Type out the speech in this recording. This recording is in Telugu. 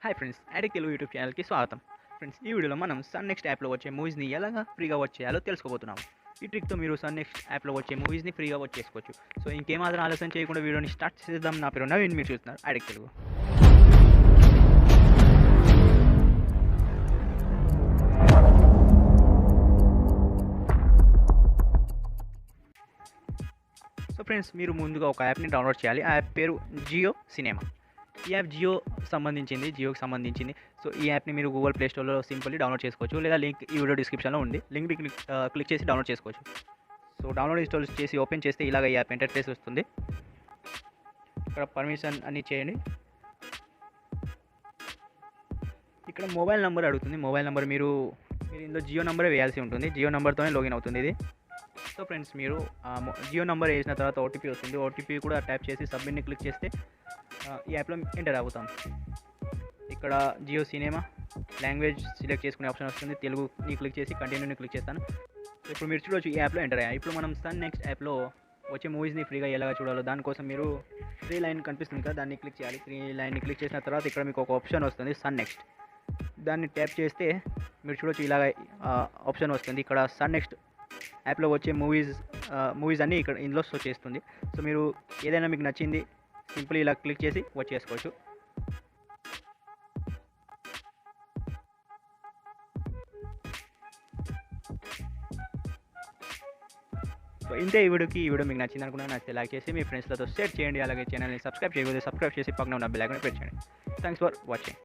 హాయ్ ఫ్రెండ్స్, ఐటెక్ తెలుగు యూట్యూబ్ ఛానల్కి స్వాగతం. ఫ్రెండ్స్, ఈ వీడియోలో మనం సన్ నెక్స్ట్ యాప్లో వచ్చే మూవీస్ని ఎలాగా ఫ్రీగా వాచ్ చేయాలో తెలుసుకోబోతున్నాము. ఈ ట్రిక్తో మీరు సన్ నెక్స్ట్ యాప్లో వచ్చే మూవీస్ని ఫ్రీగా వాచ్ చేసుకోవచ్చు. సో ఇంకేమాత్రం ఆలస్యం చేయకుండా వీడియోని స్టార్ట్ చేద్దాం. నా పేరు నవీన్, మీరు చూస్తున్నారు ఐటెక్ తెలుగు. సో ఫ్రెండ్స్, మీరు ముందుగా ఒక యాప్ని డౌన్లోడ్ చేయాలి. ఆ యాప్ పేరు జియో సినిమా. ఈ యాప్ జియోకి సంబంధించింది. సో ఈ యాప్ని మీరు గూగుల్ ప్లే స్టోర్లో సింపుల్లీ డౌన్లోడ్ చేసుకోవచ్చు, లేదా లింక్ ఈ వీడియో డిస్క్రిప్షన్లో ఉంది. లింక్ క్లిక్ చేసి డౌన్లోడ్ చేసుకోవచ్చు. సో డౌన్లోడ్ ఇన్స్టాల్ చేసి ఓపెన్ చేస్తే ఇలాగ ఈ యాప్ ఇంటర్ఫేస్ వస్తుంది. ఇక్కడ పర్మిషన్ అన్నీ చేయండి. ఇక్కడ మొబైల్ నెంబర్ అడుగుతుంది. మొబైల్ నెంబర్ మీరు ఇందులో జియో నెంబరే వేయాల్సి ఉంటుంది. జియో నెంబర్తోనే లాగిన్ అవుతుంది ఇది. సో ఫ్రెండ్స్, మీరు జియో నెంబర్ వేసిన తర్వాత ఓటీపీ వస్తుంది. ఓటీపీ కూడా ట్యాప్ చేసి సబ్మిట్ని క్లిక్ చేస్తే ఈ యాప్లో ఎంటర్ అవుతాం. ఇక్కడ జియో సినిమా లాంగ్వేజ్ సెలెక్ట్ చేసుకునే ఆప్షన్ వస్తుంది. తెలుగుని క్లిక్ చేసి కంటిన్యూని క్లిక్ చేస్తాను. ఇప్పుడు మీరు చూడవచ్చు, ఈ యాప్లో ఎంటర్ అయ్యాయి. ఇప్పుడు మనం సన్ నెక్స్ట్ యాప్లో వచ్చే మూవీస్ని ఫ్రీగా ఎలాగ చూడాలో దానికోసం మీరు 3 లైన్ కనిపిస్తుంది కదా, దాన్ని క్లిక్ చేయాలి. 3 లైన్ని క్లిక్ చేసిన తర్వాత ఇక్కడ మీకు ఒక ఆప్షన్ వస్తుంది, సన్ నెక్స్ట్. దాన్ని ట్యాప్ చేస్తే మీరు చూడవచ్చు, ఇలాగ ఆప్షన్ వస్తుంది. ఇక్కడ సన్ నెక్స్ట్ యాప్లో వచ్చే మూవీస్ అన్నీ ఇక్కడ ఇందులో షో చేస్తుంది. సో మీరు ఏదైనా మీకు నచ్చింది సింపుల్ ఇలా క్లిక్ చేసి వాచ్ చేసుకోవచ్చు. సో ఇంతే ఈ వీడియో మీకు నచ్చింది అనుకున్నాను. నచ్చితే లైక్ చేసి మీ ఫ్రెండ్స్లతో షేర్ చేయండి. అలాగే ఛానల్ని సబ్స్క్రైబ్ చేయకపోతే సబ్స్క్రైబ్ చేసి పక్కన ఉన్న బెల్ ఐకాన్ ప్రెస్ చేయండి. Thanks for watching.